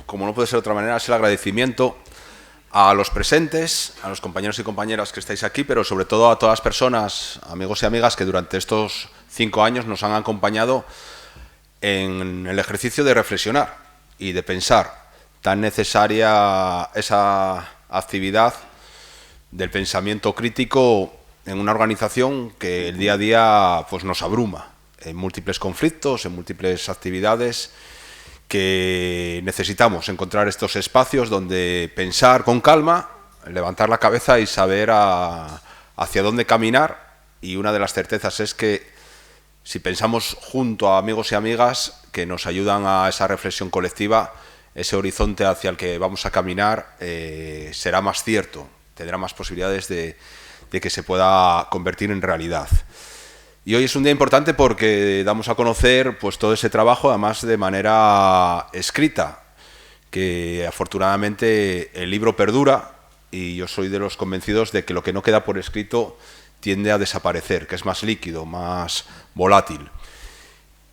como no puede ser de otra manera, es el agradecimiento a los presentes, a los compañeros y compañeras que estáis aquí, pero sobre todo a todas las personas, amigos y amigas que durante estos 5 años nos han acompañado en el ejercicio de reflexionar y de pensar. Tan necesaria esa actividad del pensamiento crítico en una organización que el día a día pues, nos abruma en múltiples conflictos, en múltiples actividades, que necesitamos encontrar estos espacios donde pensar con calma, levantar la cabeza y saber hacia dónde caminar. Y una de las certezas es que si pensamos junto a amigos y amigas que nos ayudan a esa reflexión colectiva, ese horizonte hacia el que vamos a caminar será más cierto, tendrá más posibilidades de que se pueda convertir en realidad. Y hoy es un día importante porque damos a conocer pues, todo ese trabajo, además de manera escrita, que afortunadamente el libro perdura y yo soy de los convencidos de que lo que no queda por escrito tiende a desaparecer, que es más líquido, más volátil.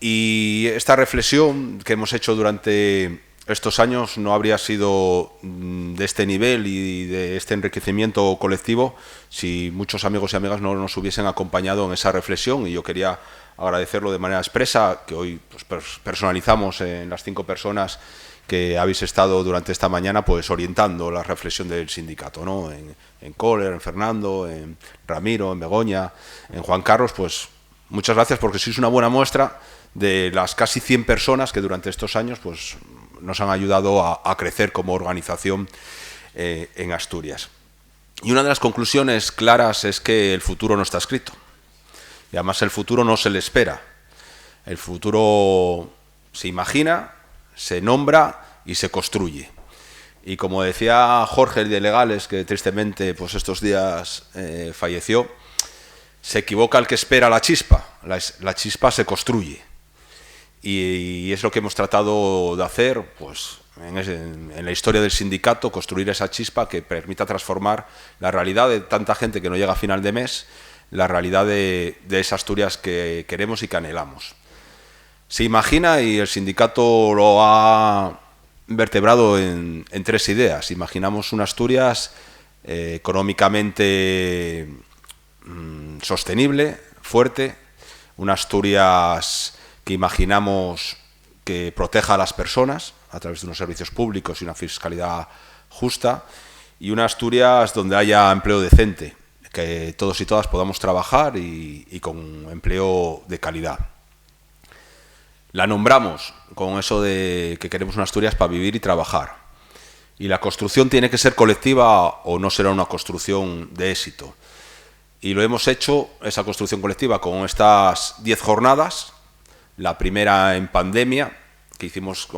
Y esta reflexión que hemos hecho durante estos años no habría sido de este nivel y de este enriquecimiento colectivo si muchos amigos y amigas no nos hubiesen acompañado en esa reflexión, y yo quería agradecerlo de manera expresa, que hoy pues, personalizamos en las 5 personas que habéis estado durante esta mañana pues orientando la reflexión del sindicato, ¿no? En Kohler, en Fernando, en Ramiro, en Begoña, en Juan Carlos, pues muchas gracias porque sois una buena muestra de las casi 100 personas que durante estos años pues nos han ayudado a crecer como organización en Asturias. Y una de las conclusiones claras es que el futuro no está escrito. Y además el futuro no se le espera. El futuro se imagina, se nombra y se construye. Y como decía Jorge de Legales, que tristemente pues estos días falleció, se equivoca el que espera la chispa. La chispa se construye. Y es lo que hemos tratado de hacer pues, en la historia del sindicato, construir esa chispa que permita transformar la realidad de tanta gente que no llega a final de mes, la realidad de esa Asturias que queremos y que anhelamos. Se imagina, y el sindicato lo ha vertebrado en 3 ideas. Imaginamos una Asturias económicamente sostenible, fuerte, una Asturias que imaginamos que proteja a las personas a través de unos servicios públicos y una fiscalidad justa, y una Asturias donde haya empleo decente, que todos y todas podamos trabajar y con empleo de calidad. La nombramos con eso de que queremos una Asturias para vivir y trabajar. Y la construcción tiene que ser colectiva o no será una construcción de éxito. Y lo hemos hecho, esa construcción colectiva, con estas 10 jornadas. La primera en pandemia, que hicimos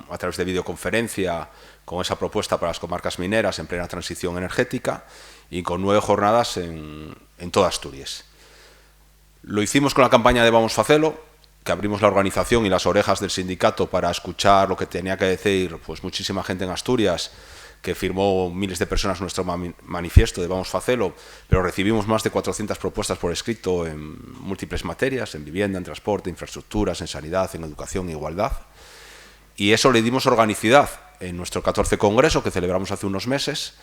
a través de videoconferencia, con esa propuesta para las comarcas mineras en plena transición energética, y con 9 jornadas en toda Asturias. Lo hicimos con la campaña de Vamos Facelo, que abrimos la organización y las orejas del sindicato para escuchar lo que tenía que decir pues, muchísima gente en Asturias, que firmó miles de personas nuestro manifiesto de Vamos Facelo, pero recibimos más de 400 propuestas por escrito en múltiples materias, en vivienda, en transporte, infraestructuras, en sanidad, en educación e igualdad. Y eso le dimos organicidad en nuestro 14 Congreso, que celebramos hace unos meses,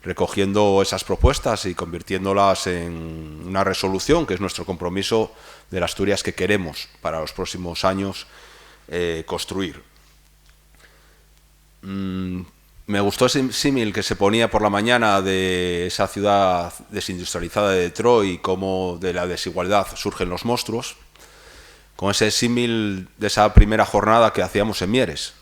recogiendo esas propuestas y convirtiéndolas en una resolución, que es nuestro compromiso de la Asturias que queremos para los próximos años construir. Me gustó ese símil que se ponía por la mañana de esa ciudad desindustrializada de Detroit y cómo de la desigualdad surgen los monstruos, con ese símil de esa primera jornada que hacíamos en Mieres.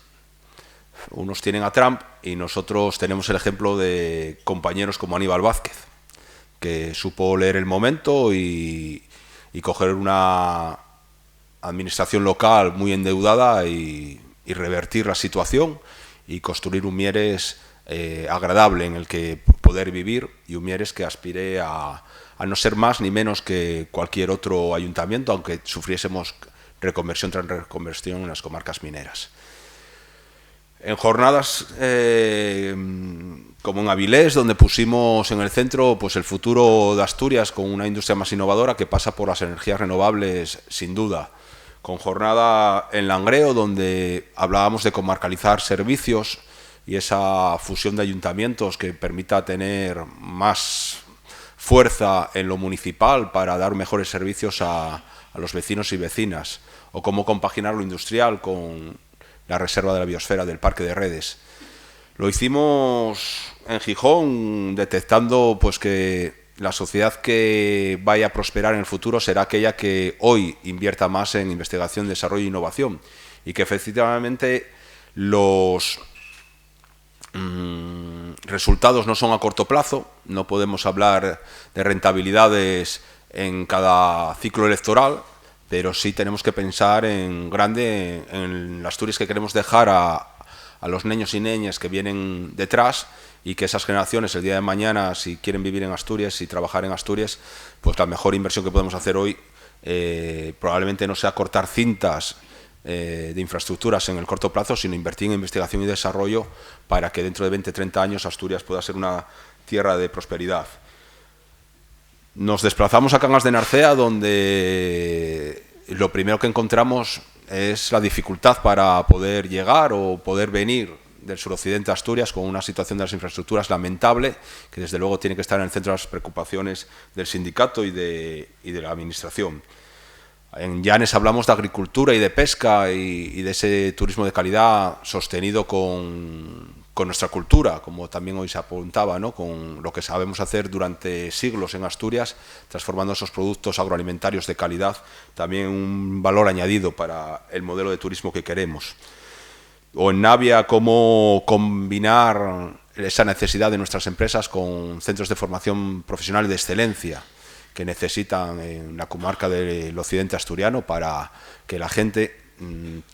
Unos tienen a Trump y nosotros tenemos el ejemplo de compañeros como Aníbal Vázquez, que supo leer el momento y coger una administración local muy endeudada y revertir la situación y construir un Mieres agradable en el que poder vivir, y un Mieres que aspire a no ser más ni menos que cualquier otro ayuntamiento, aunque sufriésemos reconversión tras reconversión en las comarcas mineras. En jornadas como en Avilés, donde pusimos en el centro pues, el futuro de Asturias con una industria más innovadora que pasa por las energías renovables, sin duda, con jornada en Langreo, donde hablábamos de comarcalizar servicios y esa fusión de ayuntamientos que permita tener más fuerza en lo municipal para dar mejores servicios a los vecinos y vecinas, o cómo compaginar lo industrial con la reserva de la biosfera del Parque de Redes. Lo hicimos en Gijón, detectando pues que la sociedad que vaya a prosperar en el futuro será aquella que hoy invierta más en investigación, desarrollo e innovación, y que efectivamente los resultados no son a corto plazo. No podemos hablar de rentabilidades en cada ciclo electoral, pero sí tenemos que pensar en grande, en las Asturias que queremos dejar a los niños y niñas que vienen detrás, y que esas generaciones el día de mañana, si quieren vivir en Asturias y trabajar en Asturias, pues la mejor inversión que podemos hacer hoy probablemente no sea cortar cintas de infraestructuras en el corto plazo, sino invertir en investigación y desarrollo para que dentro de 20-30 años Asturias pueda ser una tierra de prosperidad. Nos desplazamos a Cangas de Narcea, donde lo primero que encontramos es la dificultad para poder llegar o poder venir del suroccidente de Asturias, con una situación de las infraestructuras lamentable, que desde luego tiene que estar en el centro de las preocupaciones del sindicato y de la administración. En Llanes hablamos de agricultura y de pesca y de ese turismo de calidad sostenido con nuestra cultura, como también hoy se apuntaba, ¿no? Con lo que sabemos hacer durante siglos en Asturias, transformando esos productos agroalimentarios de calidad, también un valor añadido para el modelo de turismo que queremos. O en Navia, cómo combinar esa necesidad de nuestras empresas con centros de formación profesional de excelencia que necesitan en la comarca del occidente asturiano, para que la gente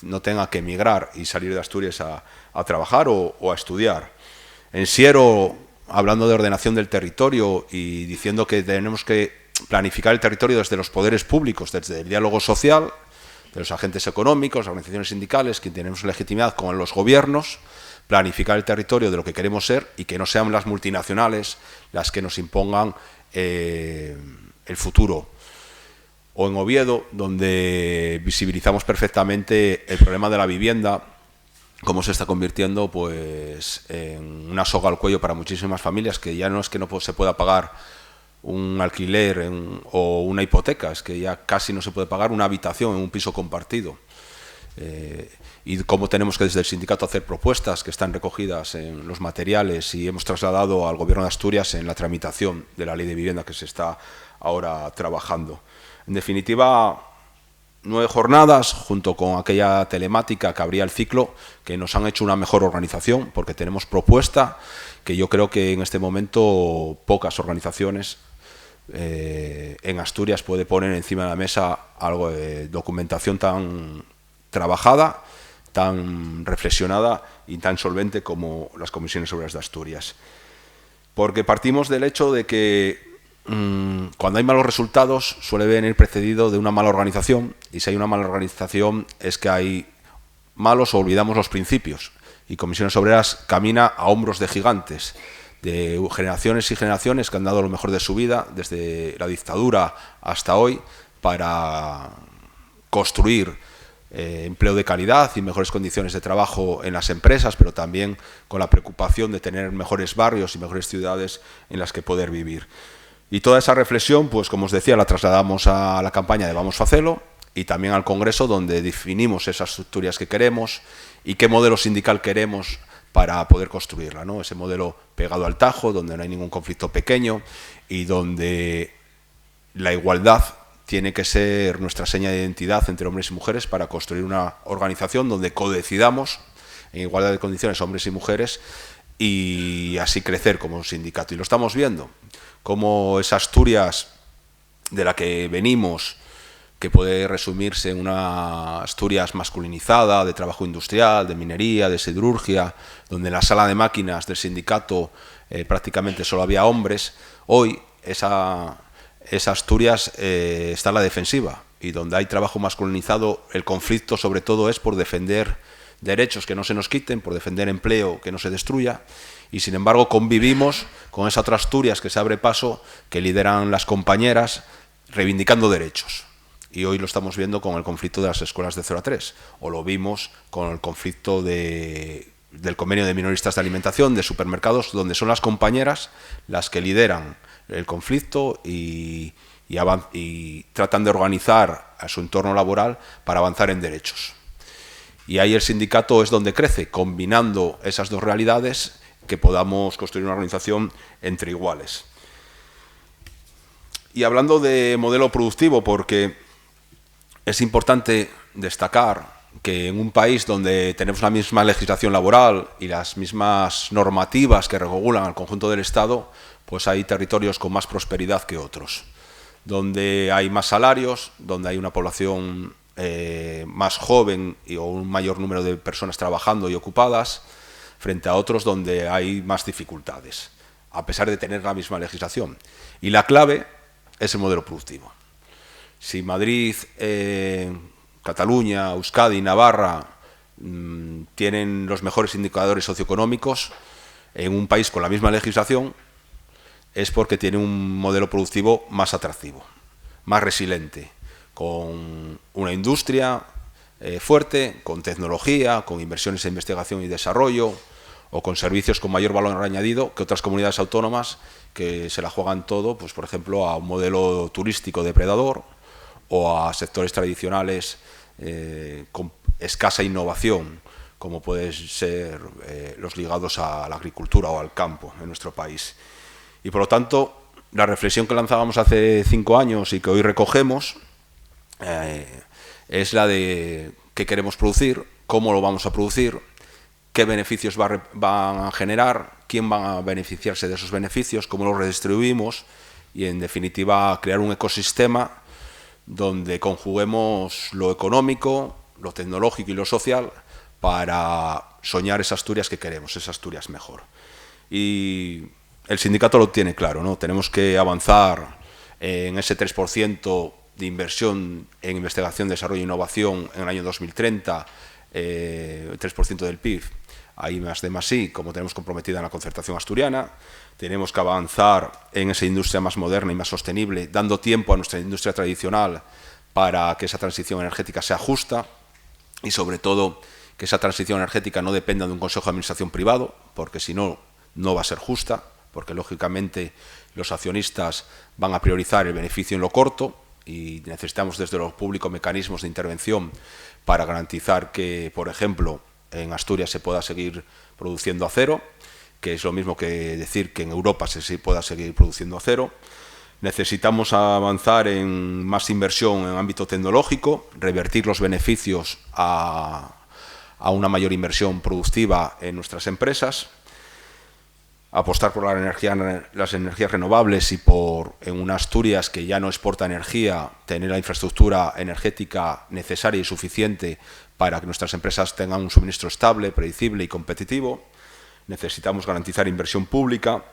no tenga que emigrar y salir de Asturias a trabajar o a estudiar. En Siero, hablando de ordenación del territorio y diciendo que tenemos que planificar el territorio desde los poderes públicos, desde el diálogo social, de los agentes económicos, organizaciones sindicales, que tenemos legitimidad con los gobiernos, planificar el territorio de lo que queremos ser, y que no sean las multinacionales las que nos impongan el futuro. O en Oviedo, donde visibilizamos perfectamente el problema de la vivienda, cómo se está convirtiendo pues en una soga al cuello para muchísimas familias, que ya no es que no se pueda pagar un alquiler o una hipoteca, es que ya casi no se puede pagar una habitación en un piso compartido. Y cómo tenemos que desde el sindicato hacer propuestas que están recogidas en los materiales y hemos trasladado al Gobierno de Asturias en la tramitación de la Ley de Vivienda que se está ahora trabajando. En definitiva, 9 jornadas, junto con aquella telemática que abría el ciclo, que nos han hecho una mejor organización, porque tenemos propuesta que yo creo que en este momento pocas organizaciones en Asturias puede poner encima de la mesa algo de documentación tan trabajada, tan reflexionada y tan solvente como las comisiones obreras de Asturias. Porque partimos del hecho de que cuando hay malos resultados suele venir precedido de una mala organización, y si hay una mala organización es que hay malos o olvidamos los principios, y Comisiones Obreras camina a hombros de gigantes, de generaciones y generaciones que han dado lo mejor de su vida desde la dictadura hasta hoy para construir empleo de calidad y mejores condiciones de trabajo en las empresas, pero también con la preocupación de tener mejores barrios y mejores ciudades en las que poder vivir. Y toda esa reflexión, pues como os decía, la trasladamos a la campaña de Vamos Facelo y también al Congreso, donde definimos esas Asturias que queremos y qué modelo sindical queremos para poder construirla, ¿no? Ese modelo pegado al Tajo, donde no hay ningún conflicto pequeño y donde la igualdad tiene que ser nuestra seña de identidad entre hombres y mujeres, para construir una organización donde codecidamos en igualdad de condiciones hombres y mujeres y así crecer como un sindicato. Y lo estamos viendo, como esa Asturias de la que venimos, que puede resumirse en una Asturias masculinizada, de trabajo industrial, de minería, de siderurgia, donde en la sala de máquinas del sindicato prácticamente solo había hombres. Hoy esa Asturias está en la defensiva, y donde hay trabajo masculinizado el conflicto sobre todo es por defender derechos que no se nos quiten, por defender empleo que no se destruya, y sin embargo convivimos con esa otra Asturias que se abre paso, que lideran las compañeras reivindicando derechos. Y hoy lo estamos viendo con el conflicto de las escuelas de 0 a 3, o lo vimos con el conflicto del convenio de minoristas de alimentación, de supermercados, donde son las compañeras las que lideran el conflicto y tratan de organizar a su entorno laboral para avanzar en derechos. Y ahí el sindicato es donde crece, combinando esas dos realidades, que podamos construir una organización entre iguales. Y hablando de modelo productivo, porque es importante destacar que en un país donde tenemos la misma legislación laboral y las mismas normativas que regulan al conjunto del Estado, pues hay territorios con más prosperidad que otros, donde hay más salarios, donde hay una población más joven o un mayor número de personas trabajando y ocupadas, frente a otros donde hay más dificultades, a pesar de tener la misma legislación. Y la clave es el modelo productivo. Si Madrid, Cataluña, Euskadi, Navarra tienen los mejores indicadores socioeconómicos en un país con la misma legislación, es porque tiene un modelo productivo más atractivo, más resiliente, con una industria fuerte, con tecnología, con inversiones en investigación y desarrollo, o con servicios con mayor valor añadido que otras comunidades autónomas que se la juegan todo, pues por ejemplo, a un modelo turístico depredador o a sectores tradicionales con escasa innovación, como pueden ser los ligados a la agricultura o al campo en nuestro país. Y por lo tanto, la reflexión que lanzábamos hace 5 años y que hoy recogemos es la de qué queremos producir, cómo lo vamos a producir, qué beneficios van a generar, quién va a beneficiarse de esos beneficios, cómo los redistribuimos y, en definitiva, crear un ecosistema donde conjuguemos lo económico, lo tecnológico y lo social para soñar esa Asturias que queremos, esa Asturias mejor. Y el sindicato lo tiene claro, ¿no? Tenemos que avanzar en ese 3% de inversión en investigación, desarrollo e innovación en el año 2030, 3% del PIB, ahí más de más sí, como tenemos comprometida en la concertación asturiana. Tenemos que avanzar en esa industria más moderna y más sostenible, dando tiempo a nuestra industria tradicional para que esa transición energética sea justa y, sobre todo, que esa transición energética no dependa de un consejo de administración privado, porque si no, no va a ser justa, porque lógicamente los accionistas van a priorizar el beneficio en lo corto y necesitamos desde lo público mecanismos de intervención para garantizar que, por ejemplo, en Asturias se pueda seguir produciendo acero, que es lo mismo que decir que en Europa se pueda seguir produciendo acero. Necesitamos avanzar en más inversión en ámbito tecnológico, revertir los beneficios a una mayor inversión productiva en nuestras empresas, apostar por las energías renovables y por, en una Asturias que ya no exporta energía, tener la infraestructura energética necesaria y suficiente para que nuestras empresas tengan un suministro estable, predecible y competitivo. Necesitamos garantizar inversión pública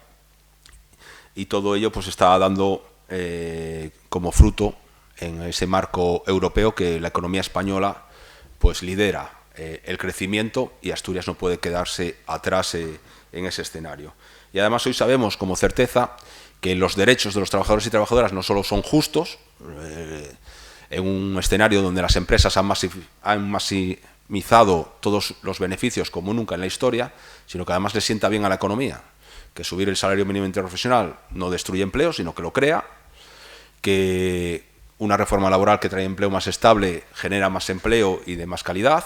y todo ello pues está dando como fruto en ese marco europeo que la economía española pues lidera el crecimiento, y Asturias no puede quedarse atrás en ese escenario. Y además hoy sabemos como certeza que los derechos de los trabajadores y trabajadoras no solo son justos, en un escenario donde las empresas han maximizado todos los beneficios como nunca en la historia, sino que además les sienta bien a la economía, que subir el salario mínimo interprofesional no destruye empleo, sino que lo crea, que una reforma laboral que trae empleo más estable genera más empleo y de más calidad,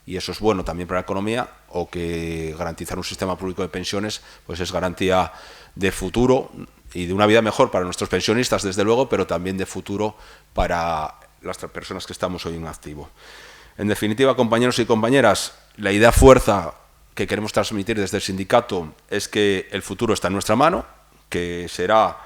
y eso es bueno también para la economía, o que garantizar un sistema público de pensiones pues es garantía de futuro y de una vida mejor para nuestros pensionistas, desde luego, pero también de futuro para las personas que estamos hoy en activo. En definitiva, compañeros y compañeras, la idea fuerza que queremos transmitir desde el sindicato es que el futuro está en nuestra mano, que será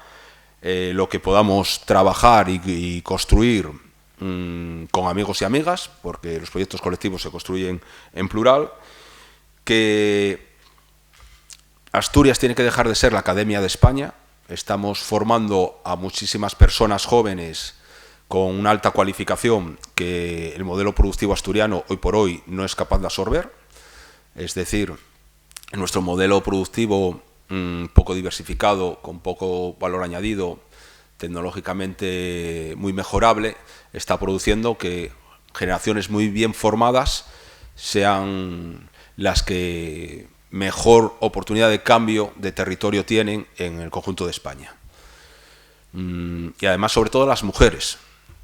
lo que podamos trabajar y construir con amigos y amigas, porque los proyectos colectivos se construyen en plural, que Asturias tiene que dejar de ser la Academia de España. Estamos formando a muchísimas personas jóvenes con una alta cualificación que el modelo productivo asturiano hoy por hoy no es capaz de absorber. Es decir, nuestro modelo productivo poco diversificado, con poco valor añadido, tecnológicamente muy mejorable, está produciendo que generaciones muy bien formadas sean las que mejor oportunidad de cambio de territorio tienen en el conjunto de España. Y además, sobre todo, las mujeres,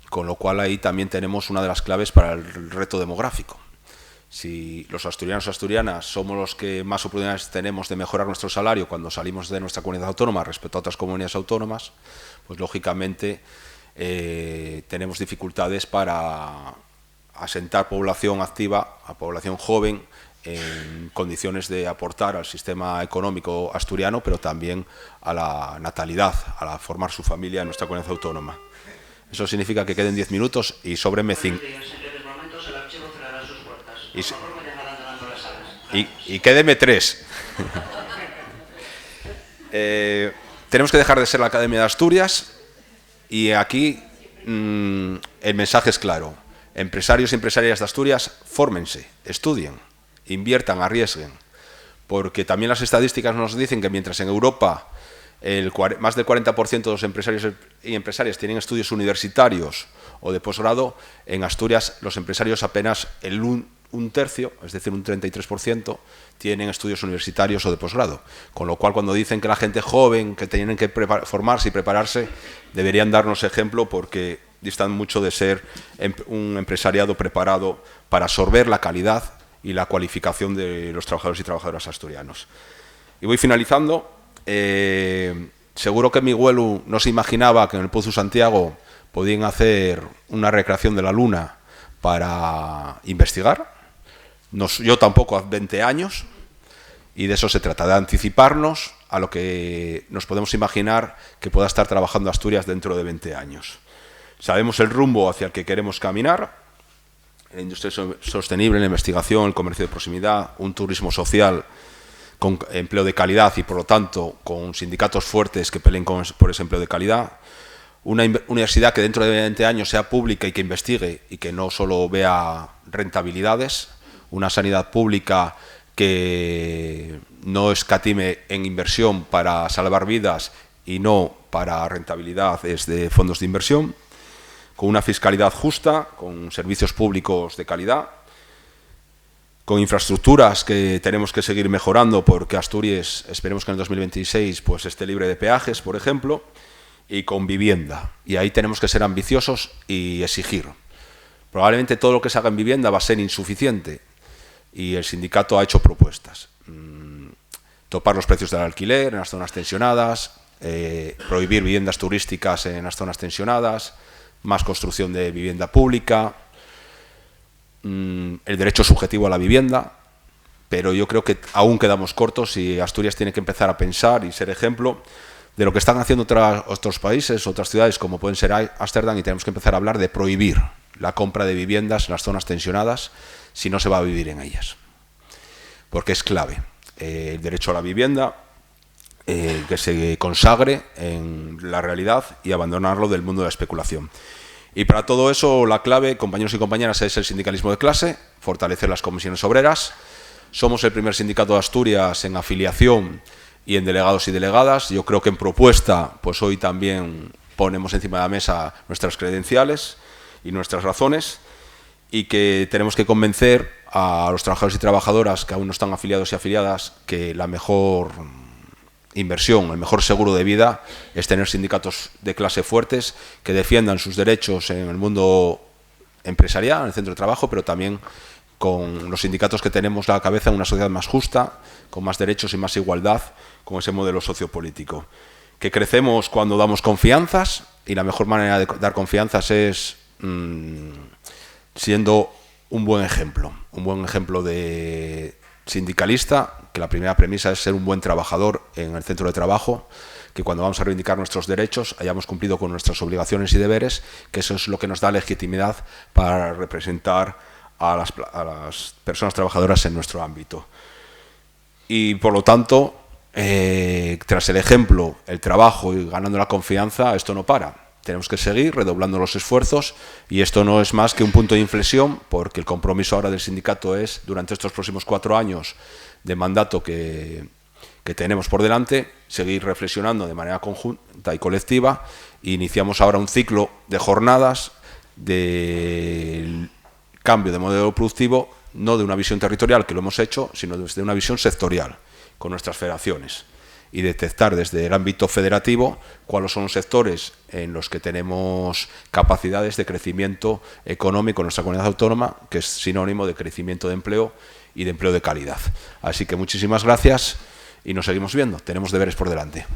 con lo cual ahí también tenemos una de las claves para el reto demográfico. Si los asturianos y asturianas somos los que más oportunidades tenemos de mejorar nuestro salario cuando salimos de nuestra comunidad autónoma respecto a otras comunidades autónomas, pues lógicamente tenemos dificultades para asentar población activa, a población joven, en condiciones de aportar al sistema económico asturiano, pero también a la natalidad, a formar su familia en nuestra comunidad autónoma. Eso significa que queden 10 minutos y sóbrenme 5. Y quédeme 3. Tenemos que dejar de ser la Academia de Asturias y aquí el mensaje es claro. Empresarios y empresarias de Asturias, fórmense, estudien, inviertan, arriesguen, porque también las estadísticas nos dicen que mientras en Europa más del 40% de los empresarios y empresarias tienen estudios universitarios o de posgrado, en Asturias los empresarios apenas un tercio, es decir, un 33%, tienen estudios universitarios o de posgrado. Con lo cual, cuando dicen que la gente joven, que tienen que formarse y prepararse, deberían darnos ejemplo porque distan mucho de ser un empresariado preparado para absorber la calidad y la cualificación de los trabajadores y trabajadoras asturianos. Y voy finalizando. Seguro que Miguelu no se imaginaba que en el Pozo Santiago podían hacer una recreación de la Luna para investigar. Yo tampoco, a 20 años, y de eso se trata, de anticiparnos a lo que nos podemos imaginar que pueda estar trabajando Asturias dentro de 20 años. Sabemos el rumbo hacia el que queremos caminar: la industria sostenible, la investigación, el comercio de proximidad, un turismo social con empleo de calidad y, por lo tanto, con sindicatos fuertes que peleen por ese empleo de calidad, una universidad que dentro de 20 años sea pública y que investigue y que no solo vea rentabilidades, una sanidad pública que no escatime en inversión para salvar vidas y no para rentabilidades de fondos de inversión, con una fiscalidad justa, con servicios públicos de calidad, con infraestructuras que tenemos que seguir mejorando porque Asturias, esperemos que en el 2026 pues esté libre de peajes, por ejemplo, y con vivienda. Y ahí tenemos que ser ambiciosos y exigir. Probablemente todo lo que se haga en vivienda va a ser insuficiente y el sindicato ha hecho propuestas. Topar los precios del alquiler en las zonas tensionadas, prohibir viviendas turísticas en las zonas tensionadas, más construcción de vivienda pública, el derecho subjetivo a la vivienda, pero yo creo que aún quedamos cortos y Asturias tiene que empezar a pensar y ser ejemplo de lo que están haciendo otros países, otras ciudades como pueden ser Ámsterdam, y tenemos que empezar a hablar de prohibir la compra de viviendas en las zonas tensionadas si no se va a vivir en ellas, porque es clave el derecho a la vivienda, que se consagre en la realidad y abandonarlo del mundo de la especulación. Y para todo eso la clave, compañeros y compañeras, es el sindicalismo de clase, fortalecer las comisiones obreras. Somos el primer sindicato de Asturias en afiliación y en delegados y delegadas. Yo creo que en propuesta, pues hoy también ponemos encima de la mesa nuestras credenciales y nuestras razones, y que tenemos que convencer a los trabajadores y trabajadoras que aún no están afiliados y afiliadas que la mejor inversión, el mejor seguro de vida es tener sindicatos de clase fuertes que defiendan sus derechos en el mundo empresarial, en el centro de trabajo, pero también con los sindicatos que tenemos a la cabeza en una sociedad más justa, con más derechos y más igualdad, con ese modelo sociopolítico. Que crecemos cuando damos confianzas, y la mejor manera de dar confianzas es siendo un buen ejemplo de sindicalista, que la primera premisa es ser un buen trabajador en el centro de trabajo, que cuando vamos a reivindicar nuestros derechos hayamos cumplido con nuestras obligaciones y deberes, que eso es lo que nos da legitimidad para representar a las personas trabajadoras en nuestro ámbito. Y por lo tanto, tras el ejemplo, el trabajo y ganando la confianza, esto no para. Tenemos que seguir redoblando los esfuerzos, y esto no es más que un punto de inflexión, porque el compromiso ahora del sindicato es, durante estos próximos 4 años de mandato que tenemos por delante, seguir reflexionando de manera conjunta y colectiva Iniciamos ahora un ciclo de jornadas de cambio de modelo productivo, no de una visión territorial, que lo hemos hecho, sino desde una visión sectorial, con nuestras federaciones, y detectar desde el ámbito federativo cuáles son los sectores en los que tenemos capacidades de crecimiento económico en nuestra comunidad autónoma, que es sinónimo de crecimiento de empleo y de empleo de calidad. Así que muchísimas gracias y nos seguimos viendo. Tenemos deberes por delante.